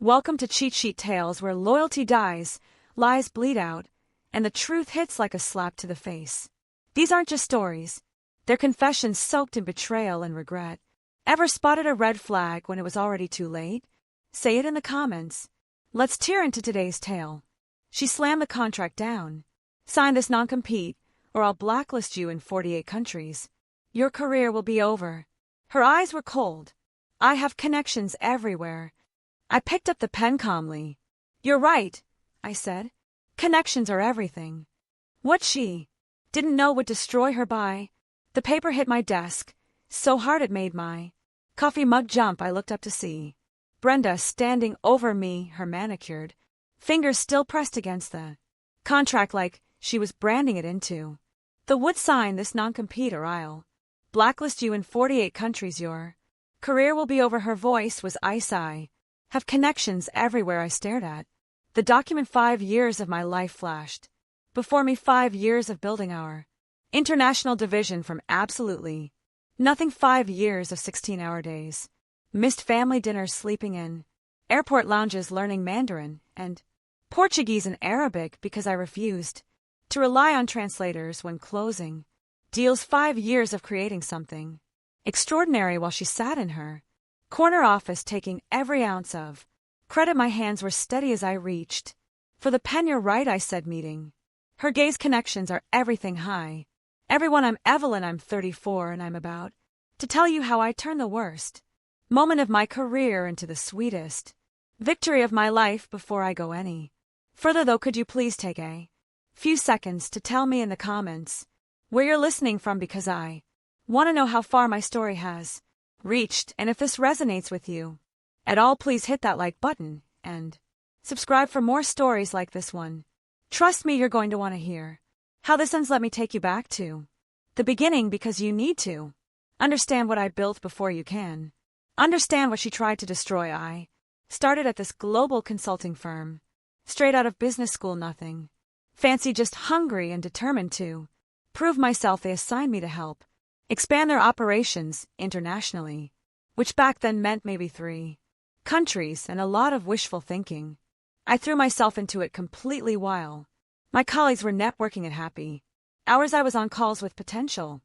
Welcome to Cheat Sheet Tales, where loyalty dies, lies bleed out, and the truth hits like a slap to the face. These aren't just stories. They're confessions soaked in betrayal and regret. Ever spotted a red flag when it was already too late? Say it in the comments. Let's tear into today's tale. She slammed the contract down. Sign this non-compete, or I'll blacklist you in 48 countries. Your career will be over. Her eyes were cold. I have connections everywhere. I picked up the pen calmly. You're right, I said. Connections are everything. What she didn't know would destroy her by. The paper hit my desk, so hard it made my coffee mug jump. I looked up to see Brenda standing over me, her manicured fingers still pressed against the contract like she was branding it into. The would sign this non-compete or I'll blacklist you in 48 countries. Your career will be over. Her voice was ice. I have connections everywhere. I stared at the document. 5 years of my life flashed before me. 5 years of building our international division from absolutely nothing. 5 years of 16-hour days, missed family dinners, sleeping in airport lounges, learning Mandarin and Portuguese and Arabic because I refused to rely on translators when closing deals. 5 years of creating something extraordinary while she sat in her corner office, taking every ounce of credit. My hands were steady as I reached for the pen. You're right, I said, meeting her gaze. Connections are everything. Hi, everyone, I'm Evelyn. I'm 34 and I'm about to tell you how I turned the worst moment of my career into the sweetest victory of my life. Before I go any further though, could you please take a few seconds to tell me in the comments where you're listening from, because I want to know how far my story has reached, and if this resonates with you at all, please hit that like button and subscribe for more stories like this one. Trust me, you're going to want to hear how this ends. Let me take you back to the beginning, because you need to understand what I built before you can understand what she tried to destroy. I started at this global consulting firm, straight out of business school, nothing fancy, just hungry and determined to prove myself. They assigned me to help expand their operations internationally, which back then meant maybe 3 countries and a lot of wishful thinking. I threw myself into it completely while my colleagues were networking at happy hours. I was on calls with potential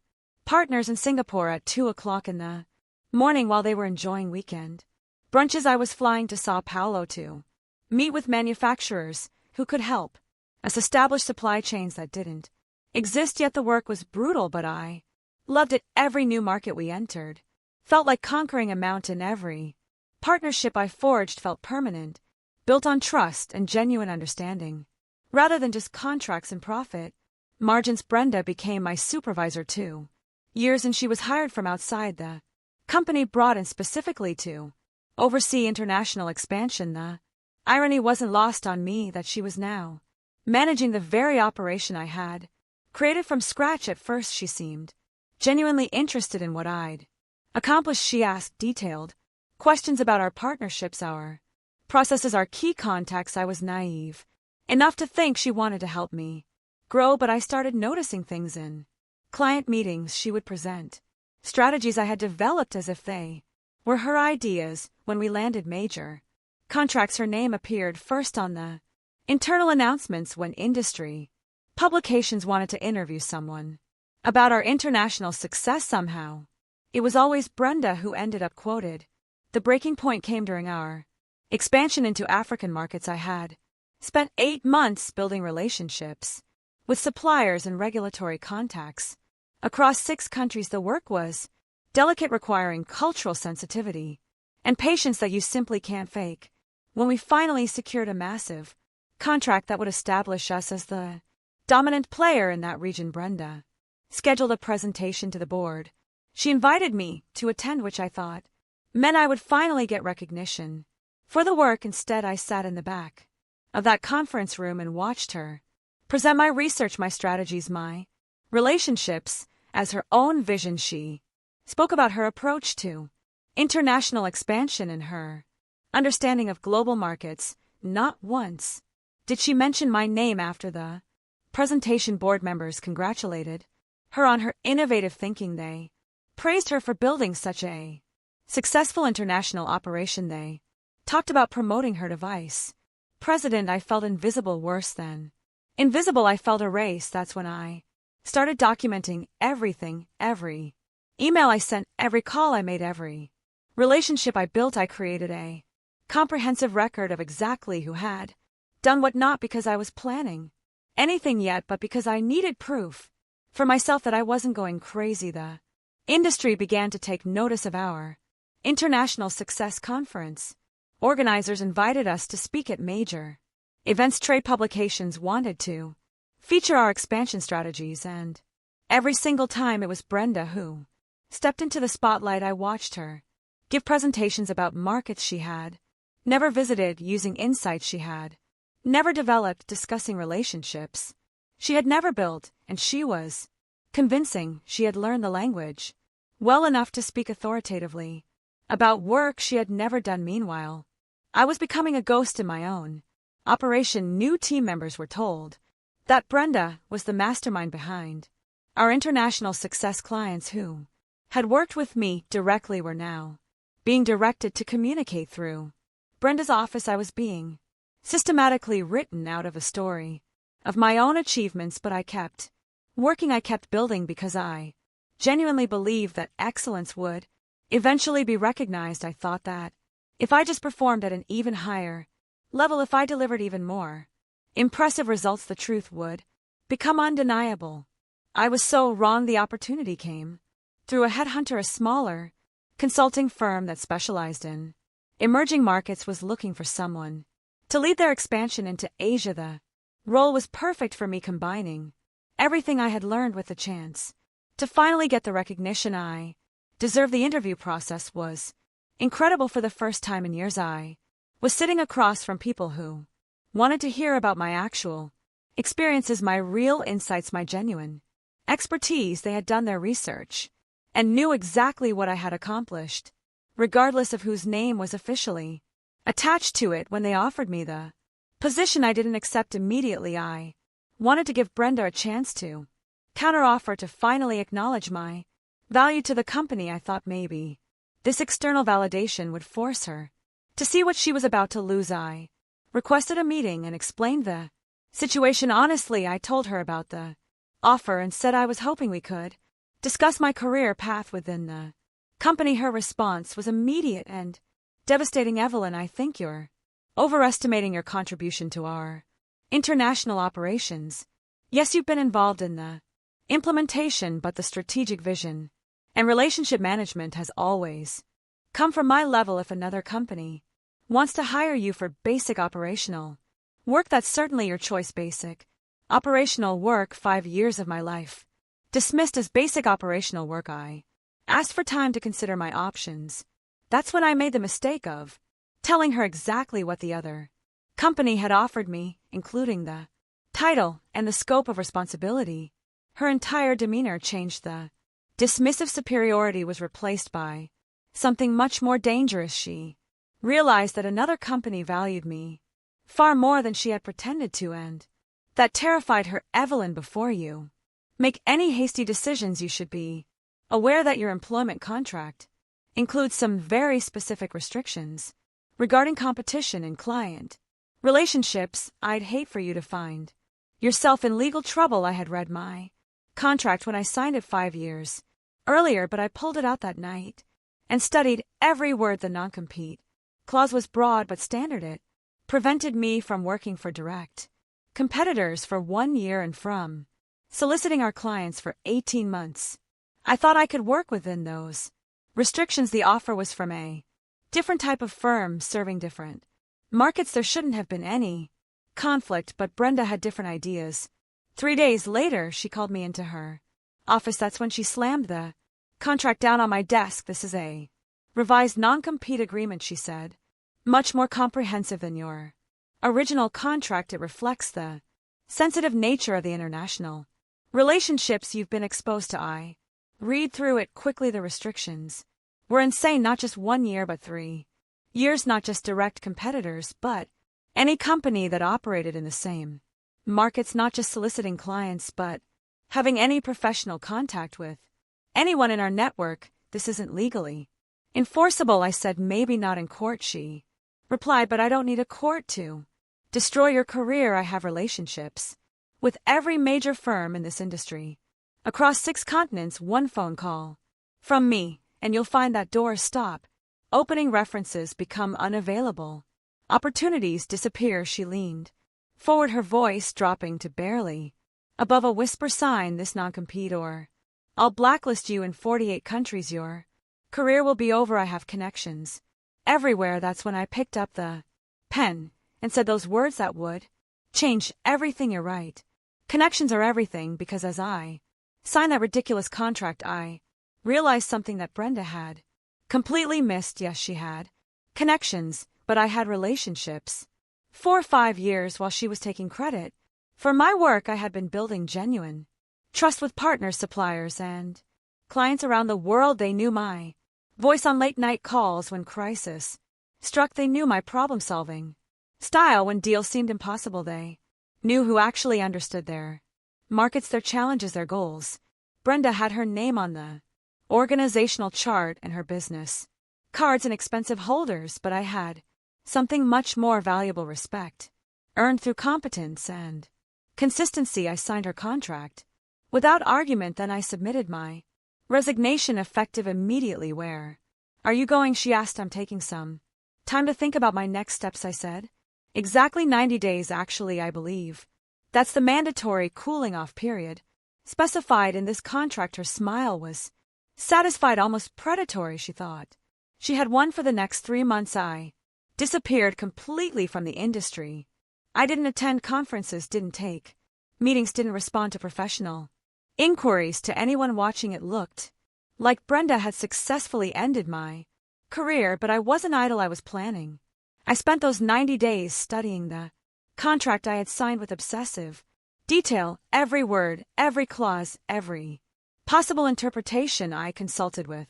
partners in Singapore at 2 o'clock in the morning while they were enjoying weekend brunches. I was flying to Sao Paulo to meet with manufacturers who could help us establish supply chains that didn't exist yet. The work was brutal, but I loved it. Every new market we entered felt like conquering a mountain. Every partnership I forged felt permanent, built on trust and genuine understanding, rather than just contracts and profit margins. Brenda became my supervisor 2 years, and she was hired from outside the company, brought in specifically to oversee international expansion. The irony wasn't lost on me that she was now managing the very operation I had created from scratch. At first she seemed genuinely interested in what I'd accomplished. She asked detailed questions about our partnerships, our processes, our key contacts. I was naive enough to think she wanted to help me grow, but I started noticing things in client meetings. She would present strategies I had developed as if they were her ideas. When we landed major contracts, her name appeared first on the internal announcements. When industry publications wanted to interview someone about our international success, somehow it was always Brenda who ended up quoted. The breaking point came during our expansion into African markets. I had spent 8 months building relationships with suppliers and regulatory contacts across 6 countries. The work was delicate, requiring cultural sensitivity and patience that you simply can't fake. When we finally secured a massive contract that would establish us as the dominant player in that region, Brenda scheduled a presentation to the board. She invited me to attend, which I thought meant I would finally get recognition for the work. Instead, I sat in the back of that conference room and watched her present my research, my strategies, my relationships as her own vision. She spoke about her approach to international expansion and her understanding of global markets. Not once did she mention my name. After the presentation, board members congratulated her on her innovative thinking. They praised her for building such a successful international operation. They Talked about promoting her device. President, I felt invisible, worse than invisible. I felt erased. That's when I started documenting everything, every email I sent, every call I made, every relationship I built. I created a comprehensive record of exactly who had done what, not because I was planning anything yet, but because I needed proof for myself that I wasn't going crazy. The industry began to take notice of our International Success Conference. Organizers invited us to speak at major events. Trade publications wanted to feature our expansion strategies, and every single time it was Brenda who stepped into the spotlight. I watched her give presentations about markets she had never visited, using insights she had never developed, discussing relationships she had never built, and she was convincing. She had learned the language well enough to speak authoritatively about work she had never done. Meanwhile, I was becoming a ghost in my own operation. New team members were told that Brenda was the mastermind behind our international success. Clients who had worked with me directly were now being directed to communicate through Brenda's office. I was being systematically written out of a story of my own achievements, but I kept working. I kept building because I genuinely believed that excellence would eventually be recognized. I thought that if I just performed at an even higher level, if I delivered even more impressive results, the truth would become undeniable. I was so wrong. The opportunity came through a headhunter. A smaller consulting firm that specialized in emerging markets was looking for someone to lead their expansion into Asia. The role was perfect for me, combining everything I had learned with the chance to finally get the recognition I deserved. The interview process was incredible. For the first time in years, I was sitting across from people who wanted to hear about my actual experiences, my real insights, my genuine expertise. They had done their research and knew exactly what I had accomplished, regardless of whose name was officially attached to it. When they offered me the position, I didn't accept immediately. I wanted to give Brenda a chance to counteroffer, to finally acknowledge my value to the company. I thought maybe this external validation would force her to see what she was about to lose. I requested a meeting and explained the situation honestly. I told her about the offer and said I was hoping we could discuss my career path within the company. Her response was immediate and devastating. Evelyn, I think you're overestimating your contribution to our international operations. Yes, you've been involved in the implementation, but the strategic vision and relationship management has always come from my level. If another company wants to hire you for basic operational work, that's certainly your choice. Basic operational work, 5 years of my life dismissed as basic operational work. I asked for time to consider my options. That's when I made the mistake of telling her exactly what the other company had offered me, including the title and the scope of responsibility. Her entire demeanor changed. The dismissive superiority was replaced by something much more dangerous. She realized that another company valued me far more than she had pretended to, and that terrified her. Evelyn, before you make any hasty decisions, you should be aware that your employment contract includes some very specific restrictions regarding competition and client relationships. I'd hate for you to find yourself in legal trouble. I had read my contract when I signed it 5 years earlier, but I pulled it out that night and studied every word. The non-compete clause was broad but standard. It prevented me from working for direct competitors for 1 year and from soliciting our clients for 18 months. I thought I could work within those restrictions. The offer was from a different type of firm serving different markets. There shouldn't have been any conflict, but Brenda had different ideas. 3 days later, she called me into her office. That's when she slammed the contract down on my desk. This is a revised non-compete agreement, she said. Much more comprehensive than your original contract. It reflects the sensitive nature of the international relationships you've been exposed to. I read through it quickly. The restrictions were insane. Not just 1 year, but 3 years. Not just direct competitors, but any company that operated in the same markets. Not just soliciting clients, but having any professional contact with anyone in our network. This isn't legally enforceable. I said, maybe not in court. She Reply, but I don't need a court to destroy your career. I have relationships with every major firm in this industry. Across 6 continents, 1 phone call from me, and you'll find that doors stop opening, references become unavailable, opportunities disappear. She leaned forward, her voice dropping to barely above a whisper. Sign this non-compete or I'll blacklist you in 48 countries. Your career will be over. I have connections everywhere. That's when I picked up the pen and said those words that would change everything. You're right. Connections are everything, because as I signed that ridiculous contract, I realized something that Brenda had completely missed. Yes, she had connections, but I had relationships. 4 or 5 years while she was taking credit for my work, I had been building genuine trust with partners, suppliers, and clients around the world. They knew my voice on late-night calls when crisis struck. They knew my problem-solving style when deals seemed impossible. They knew who actually understood their markets, their challenges, their goals. Brenda had her name on the organizational chart and her business cards and expensive holders, but I had something much more valuable: respect, earned through competence and consistency. I signed her contract without argument. Then I submitted my resignation, effective immediately. Where are you going? She asked. I'm taking some time to think about my next steps, I said. Exactly 90 days, actually, I believe. That's the mandatory cooling-off period specified in this contract. Her smile was satisfied, almost predatory. She thought she had won. For the next 3 months, I disappeared completely from the industry. I didn't attend conferences, didn't take meetings, didn't respond to professional inquiries. To anyone watching, it looked like Brenda had successfully ended my career, but I wasn't idle. I was planning. I spent those 90 days studying the contract I had signed with obsessive detail. Every word, every clause, every possible interpretation. I consulted with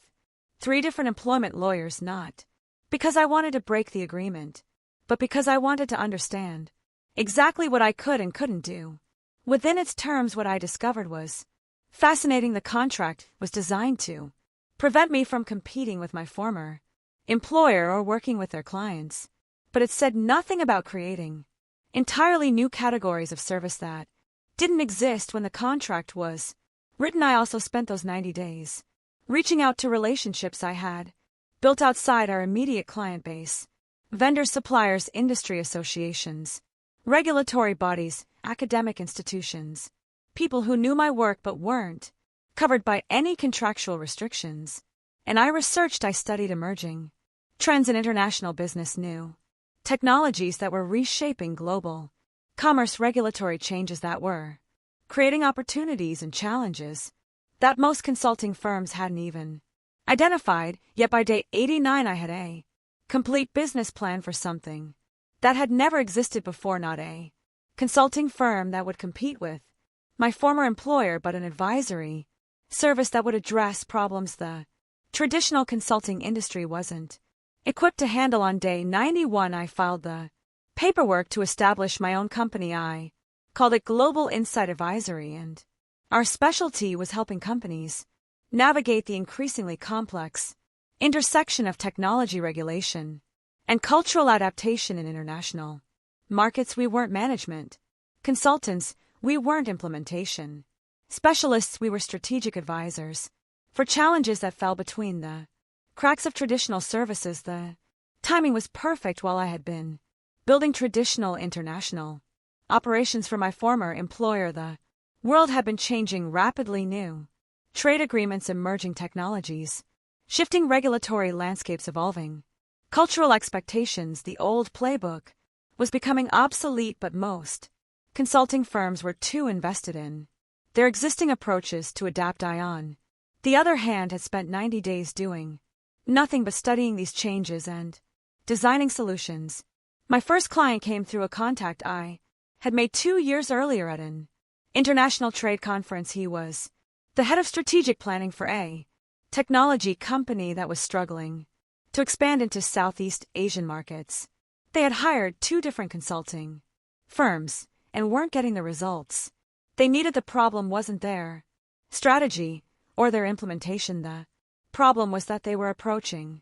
3 different employment lawyers, not because I wanted to break the agreement, but because I wanted to understand exactly what I could and couldn't do within its terms. What I discovered was fascinating. The contract was designed to prevent me from competing with my former employer or working with their clients, but it said nothing about creating entirely new categories of service that didn't exist when the contract was written. I also spent those 90 days reaching out to relationships I had built outside our immediate client base: vendors, suppliers, industry associations, regulatory bodies, academic institutions, people who knew my work but weren't covered by any contractual restrictions. And I researched, I studied emerging trends in international business, new technologies that were reshaping global commerce, regulatory changes that were creating opportunities and challenges that most consulting firms hadn't even identified. Yet by day 89, I had a complete business plan for something that had never existed before. Not a consulting firm that would compete with my former employer, but an advisory service that would address problems the traditional consulting industry wasn't equipped to handle. On day 91, I filed the paperwork to establish my own company. I called it Global Insight Advisory, and our specialty was helping companies navigate the increasingly complex intersection of technology regulation and cultural adaptation in international markets. We weren't management consultants, we weren't implementation specialists, we were strategic advisors for challenges that fell between the cracks of traditional services. The timing was perfect. While I had been building traditional international operations for my former employer, the world had been changing rapidly. New trade agreements, emerging technologies, shifting regulatory landscapes, evolving cultural expectations. The old playbook was becoming obsolete, but most consulting firms were too invested in their existing approaches to adapt. I, on the other hand, had spent 90 days doing nothing but studying these changes and designing solutions. My first client came through a contact I had made 2 years earlier at an international trade conference. He was the head of strategic planning for a technology company that was struggling to expand into Southeast Asian markets. They had hired 2 different consulting firms and weren't getting the results they needed. The problem wasn't their strategy or their implementation. The problem was that they were approaching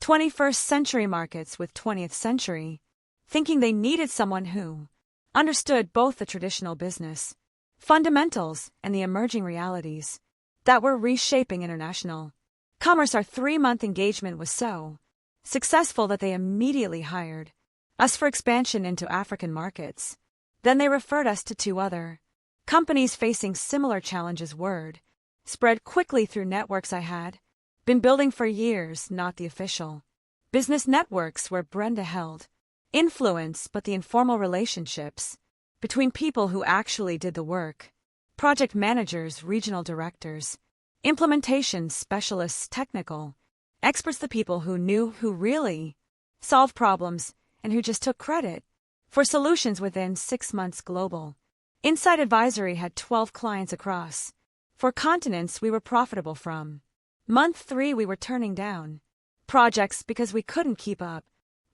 21st century markets with 20th century, thinking they needed someone who understood both the traditional business fundamentals and the emerging realities that were reshaping international commerce. Our 3-month engagement was so successful that they immediately hired us for expansion into African markets. Then they referred us to 2 other companies facing similar challenges. Word spread quickly through networks I had been building for years, not the official business networks where Brenda held influence, but the informal relationships between people who actually did the work: project managers, regional directors, implementation specialists, technical experts, the people who knew, who really solved problems, and who just took credit for solutions. Within 6 months, Global Insight Advisory had 12 clients across 4 continents. We were profitable from month 3. We were turning down projects because we couldn't keep up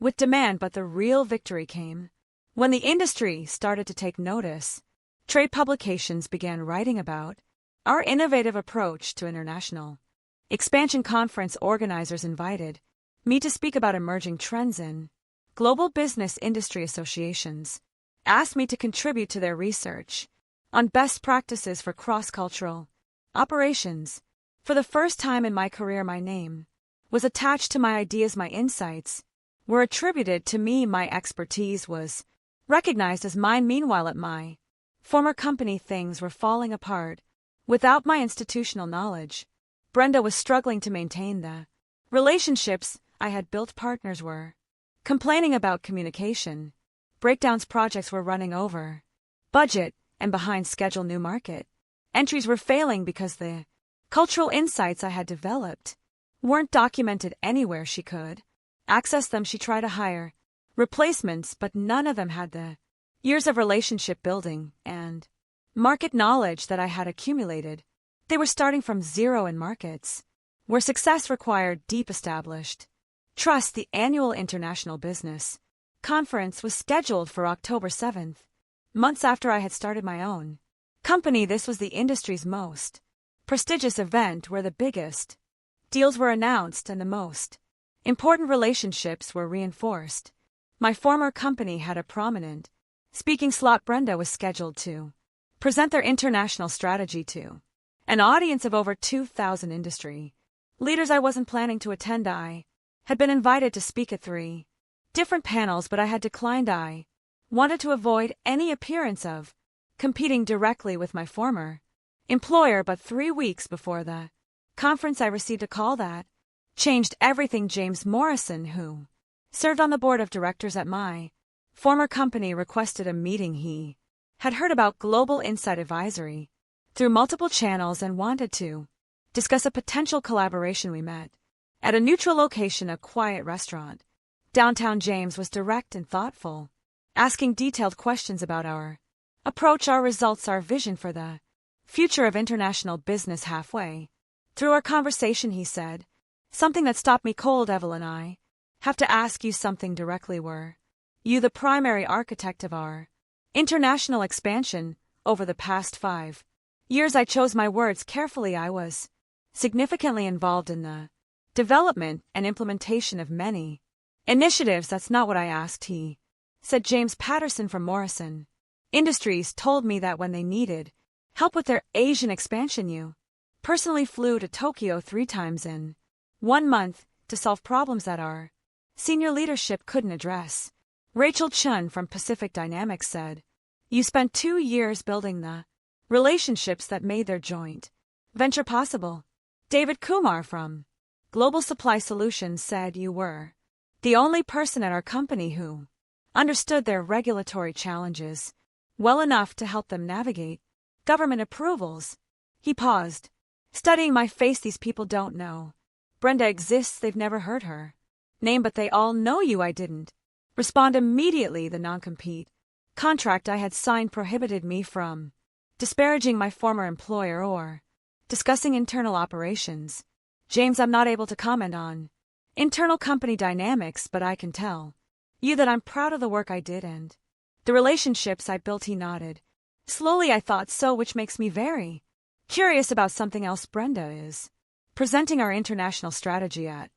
with demand, but the real victory came when the industry started to take notice. Trade publications began writing about our innovative approach to international expansion. Conference organizers invited me to speak about emerging trends in global business. Industry associations asked me to contribute to their research on best practices for cross-cultural operations. For the first time in my career, my name was attached to my ideas. My insights were attributed to me. My expertise was recognized as mine. Meanwhile, at my former company, things were falling apart. Without my institutional knowledge, Brenda was struggling to maintain the relationships I had built. Partners were complaining about communication breakdowns. Projects were running over budget and behind schedule. New market entries were failing because the cultural insights I had developed weren't documented anywhere she could access them. She tried to hire replacements, but none of them had the years of relationship building and market knowledge that I had accumulated. They were starting from zero in markets where success required deep established trust. The annual International Business Conference was scheduled for October 7th, months after I had started my own company. This was the industry's most prestigious event, where the biggest deals were announced and the most important relationships were reinforced. My former company had a prominent speaking slot. Brenda was scheduled to present their international strategy to an audience of over 2,000 industry leaders. I wasn't planning to attend. I had been invited to speak at 3 different panels, but I had declined. I wanted to avoid any appearance of competing directly with my former employer. But 3 weeks before the conference, I received a call that changed everything. James Morrison, who served on the board of directors at my former company, requested a meeting. He had heard about Global Insight Advisory through multiple channels and wanted to discuss a potential collaboration. We met at a neutral location, a quiet restaurant downtown. James was direct and thoughtful, asking detailed questions about our approach, our results, our vision for the future of international business. Halfway through our conversation, he said something that stopped me cold. Evelyn, I have to ask you something directly. Were you the primary architect of our international expansion over the past 5 years? I chose my words carefully. I was significantly involved in the development and implementation of many initiatives. That's not what I asked, he said. James Patterson from Morrison Industries told me that when they needed help with their Asian expansion, you personally flew to Tokyo 3 times in 1 month to solve problems that our senior leadership couldn't address. Rachel Chun from Pacific Dynamics said, you spent 2 years building the relationships that made their joint venture possible. David Kumar from Global Supply Solutions said, you were the only person at our company who understood their regulatory challenges well enough to help them navigate government approvals. He paused, studying my face. These people don't know Brenda exists. They've never heard her name, but they all know you. I didn't respond immediately. The non-compete contract I had signed prohibited me from disparaging my former employer or discussing internal operations. James, I'm not able to comment on internal company dynamics, but I can tell you that I'm proud of the work I did and the relationships I built. He nodded. Slowly, I thought so, which makes me very curious about something else. Brenda is presenting our international strategy at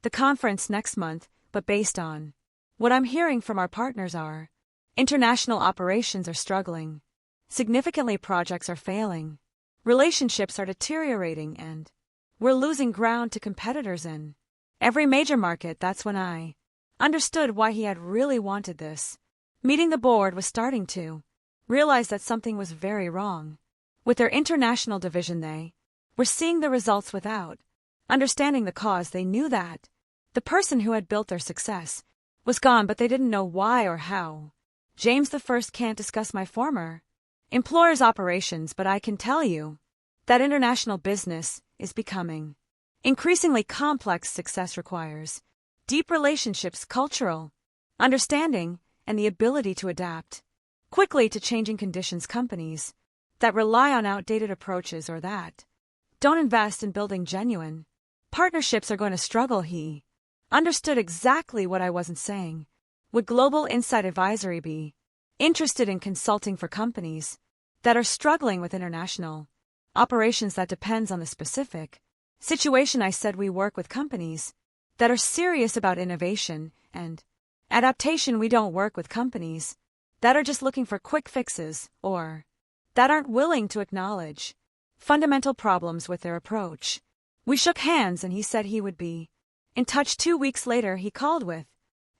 the conference next month, but based on what I'm hearing from our partners are international operations are struggling. Significantly projects are failing. Relationships are deteriorating and we're losing ground to competitors in every major market. That's when I understood why he had really wanted this. Meeting the board was starting to realize that something was very wrong. With their international division they were seeing the results without understanding the cause. They knew that the person who had built their success was gone, but they didn't know why or how. James I can't discuss my former employer's operations, but I can tell you that international business is becoming increasingly complex. Success requires deep relationships, cultural understanding, and the ability to adapt quickly to changing conditions. Companies that rely on outdated approaches or that don't invest in building genuine partnerships are going to struggle. He understood exactly what I wasn't saying. Would Global Insight Advisory be interested in consulting for companies that are struggling with international operations? That depends on the specific situation. I said we work with companies that are serious about innovation and adaptation. We don't work with companies that are just looking for quick fixes or that aren't willing to acknowledge fundamental problems with their approach. We shook hands and he said he would be in touch. 2 weeks later, he called with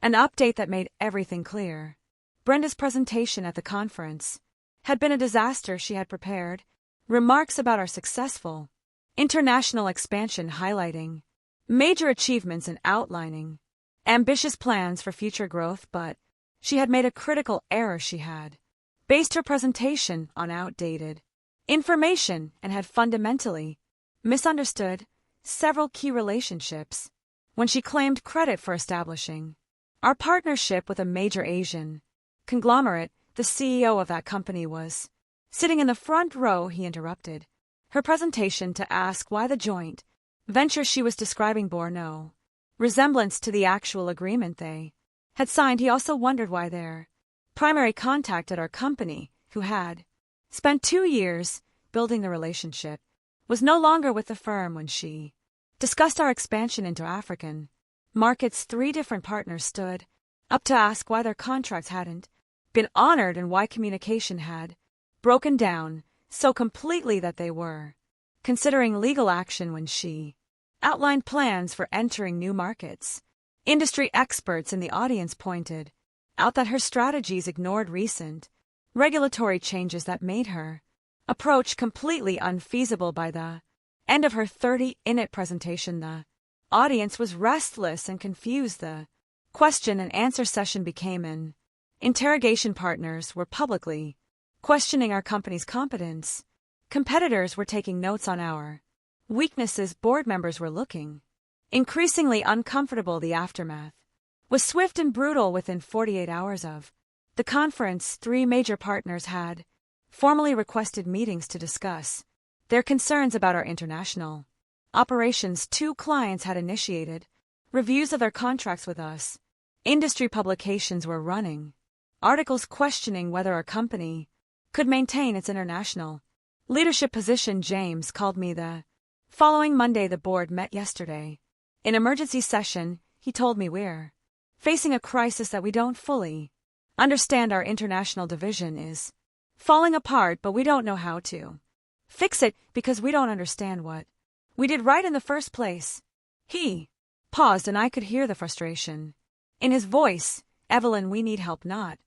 an update that made everything clear. Brenda's presentation at the conference had been a disaster. She had prepared remarks about our successful international expansion, highlighting major achievements and outlining ambitious plans for future growth, but she had made a critical error. She had based her presentation on outdated information and had fundamentally misunderstood several key relationships when she claimed credit for establishing our partnership with a major Asian conglomerate. The CEO of that company was sitting in the front row. He interrupted her presentation to ask why the joint venture she was describing bore no resemblance to the actual agreement they had signed. He also wondered why their primary contact at our company, who had spent 2 years building the relationship, was no longer with the firm. When she discussed our expansion into African markets, 3 different partners stood up to ask why their contracts hadn't been honored and why communication had broken down so completely that they were considering legal action. When she outlined plans for entering new markets, industry experts in the audience pointed out that her strategies ignored recent regulatory changes that made her approach completely unfeasible. By the end of her 30-minute presentation, the audience was restless and confused. The question and answer session became an interrogation. Partners were publicly questioning our company's competence. Competitors were taking notes on our weaknesses. Board members were looking increasingly uncomfortable. The aftermath was swift and brutal. Within 48 hours of the conference, 3 major partners had formally requested meetings to discuss their concerns about our international operations. 2 clients had initiated reviews of their contracts with us. Industry publications were running articles questioning whether our company could maintain its international leadership position. James called me the following Monday. The board met yesterday. In emergency session, he told me we're facing a crisis that we don't fully understand. Our international division is falling apart, but we don't know how to fix it because we don't understand what we did right in the first place. He paused and I could hear the frustration in his voice. Evelyn, we need help, not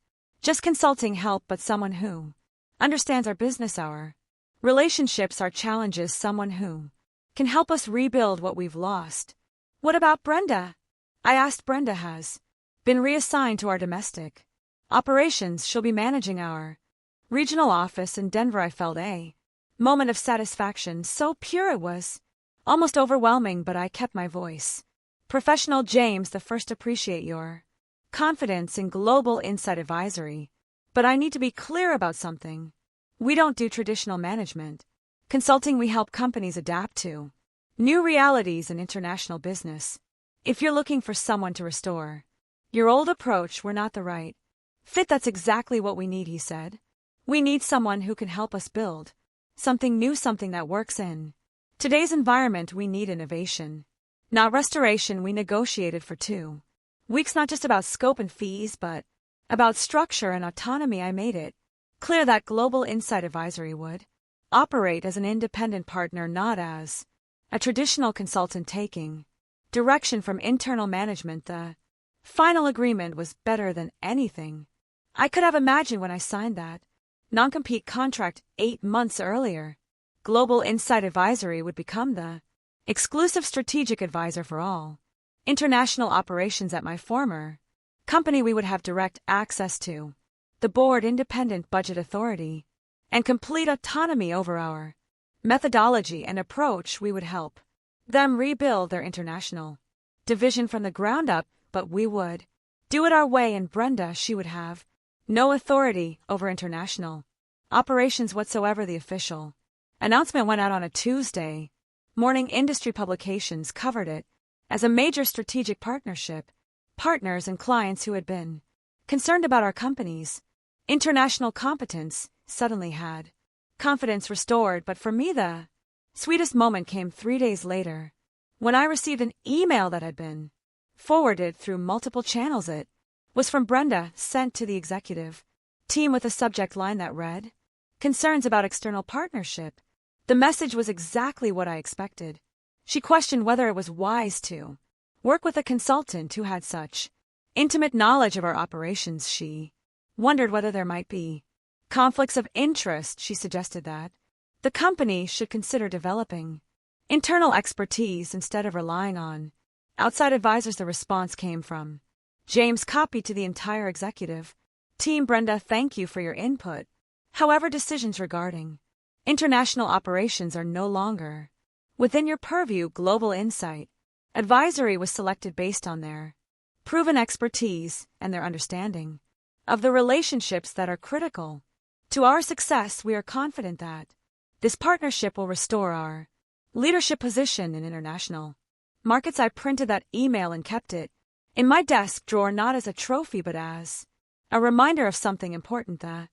just consulting help, but someone who understands our business, our relationships, our challenges, someone who can help us rebuild what we've lost. What about Brenda? I asked. Brenda has been reassigned to our domestic operations. She'll be managing our regional office in Denver. I felt a moment of satisfaction, so pure it was almost overwhelming, but I kept my voice professional. James, the first appreciate your confidence in Global Insight Advisory, but I need to be clear about something. We don't do traditional management consulting. We help companies adapt to new realities in international business. If you're looking for someone to restore your old approach, we're not the right fit. That's exactly what we need, he said. We need someone who can help us build something new, something that works in today's environment. We need innovation, Not restoration, we negotiated for 2 weeks, not just about scope and fees, but about structure and autonomy. I made it clear that Global Insight Advisory would operate as an independent partner, not as a traditional consultant taking direction from internal management. The final agreement was better than anything I could have imagined when I signed that non-compete contract 8 months earlier. Global Insight Advisory would become the exclusive strategic advisor for all international operations at my former company. We would have direct access to the board, independent budget authority, and complete autonomy over our methodology and approach. We would help them rebuild their international division from the ground up, but we would do it our way, and Brenda, she would have no authority over international operations whatsoever. The official announcement went out on a Tuesday morning. Industry publications covered it as a major strategic partnership. Partners and clients who had been concerned about our company's international competence suddenly had confidence restored. But for me, the sweetest moment came 3 days later, when I received an email that had been forwarded through multiple channels. It was from Brenda, sent to the executive team with a subject line that read, "Concerns about external partnership." The message was exactly what I expected. She questioned whether it was wise to work with a consultant who had such intimate knowledge of our operations. She wondered whether there might be conflicts of interest. She suggested that the company should consider developing internal expertise instead of relying on outside advisors. The response came from James, copied to the entire executive team. "Brenda, thank you for your input. However, decisions regarding international operations are no longer within your purview." Global Insight Advisory was selected based on their proven expertise and their understanding of the relationships that are critical to our success. We are confident that this partnership will restore our leadership position in international markets. I printed that email and kept it in my desk drawer, not as a trophy but as a reminder of something important. The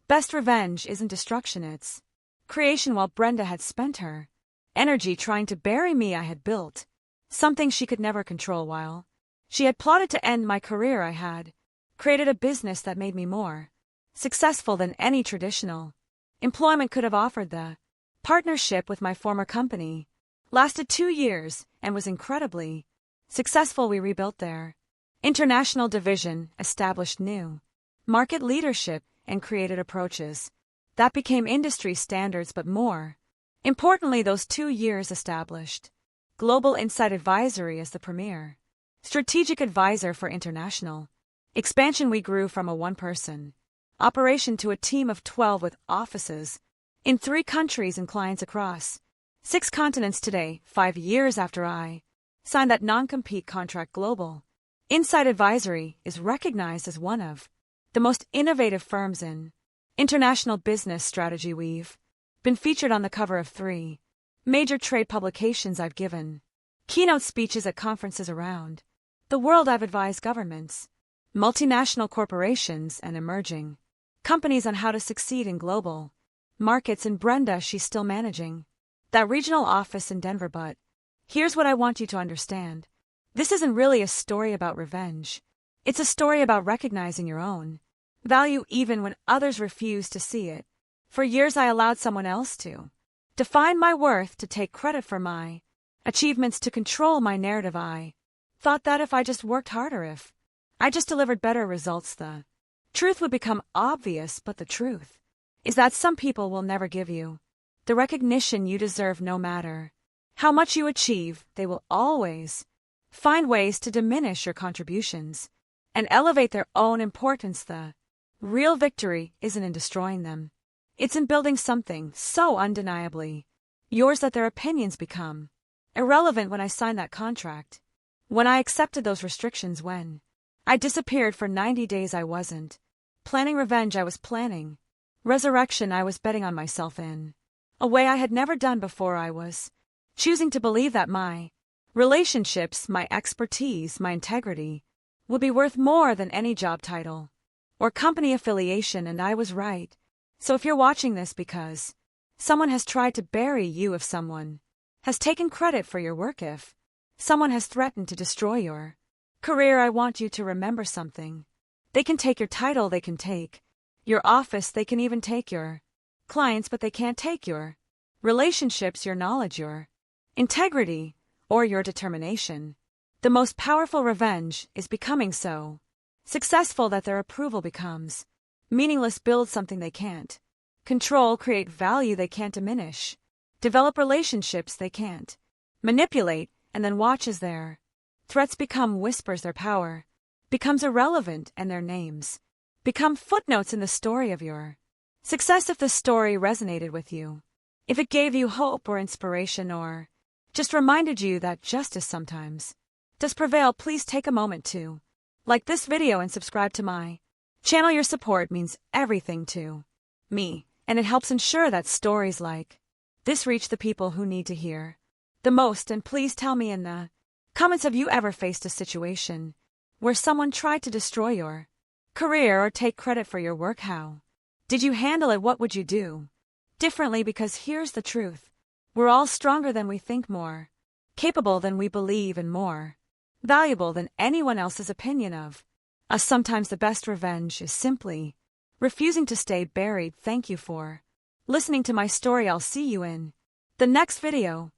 best revenge isn't destruction, it's creation. While Brenda had spent her energy trying to bury me, I had built something she could never control. While she had plotted to end my career, I had created a business that made me more successful than any traditional employment could have offered. The partnership with my former company lasted 2 years and was incredibly successful. We rebuilt their international division, established new market leadership, and created approaches that became industry standards. But more importantly, those 2 years established Global Insight Advisory as the premier strategic advisor for international expansion. We grew from a 1-person operation to a team of 12 with offices in 3 countries and clients across 6 continents. Today, 5 years after I signed that non-compete contract, Global Insight Advisory is recognized as one of the most innovative firms in international business strategy. We've been featured on the cover of 3 major trade publications. I've given keynote speeches at conferences around the world. I've advised governments, multinational corporations, and emerging companies on how to succeed in global markets. And Brenda, she's still managing that regional office in Denver. But here's what I want you to understand. This isn't really a story about revenge. It's a story about recognizing your own value even when others refuse to see it. For years I allowed someone else to define my worth, to take credit for my achievements, to control my narrative. I thought that if I just worked harder, if I just delivered better results, the truth would become obvious. But the truth is that some people will never give you the recognition you deserve. No matter how much you achieve, they will always find ways to diminish your contributions and elevate their own importance. The real victory isn't in destroying them. It's in building something so undeniably yours that their opinions become irrelevant. When I signed that contract, when I accepted those restrictions, when I disappeared for 90 days, I wasn't planning revenge. I was planning resurrection. I was betting on myself in a way I had never done before. I was choosing to believe that my relationships, my expertise, my integrity would be worth more than any job title or company affiliation, and I was right. So if you're watching this because someone has tried to bury you, if someone has taken credit for your work, if Someone has threatened to destroy your career. I want you to remember something. They can take your title, they can take your office, they can even take your clients, but they can't take your relationships, your knowledge, your integrity, or your determination. The most powerful revenge is becoming so successful that their approval becomes meaningless. Build something they can't control, create value they can't diminish, develop relationships they can't manipulate, and then watch as their threats become whispers. Their power becomes irrelevant, and their names become footnotes in the story of your success. If the story resonated with you, if it gave you hope or inspiration, or just reminded you that justice sometimes does prevail, please take a moment to like this video and subscribe to my channel. Your support means everything to me, and it helps ensure that stories like this reach the people who need to hear the most. And please tell me in the comments, have you ever faced a situation where someone tried to destroy your career or take credit for your work? How did you handle it? What would you do differently? Because here's the truth. We're all stronger than we think, more capable than we believe, and more valuable than anyone else's opinion of us. Sometimes the best revenge is simply refusing to stay buried. Thank you for listening to my story. I'll see you in the next video.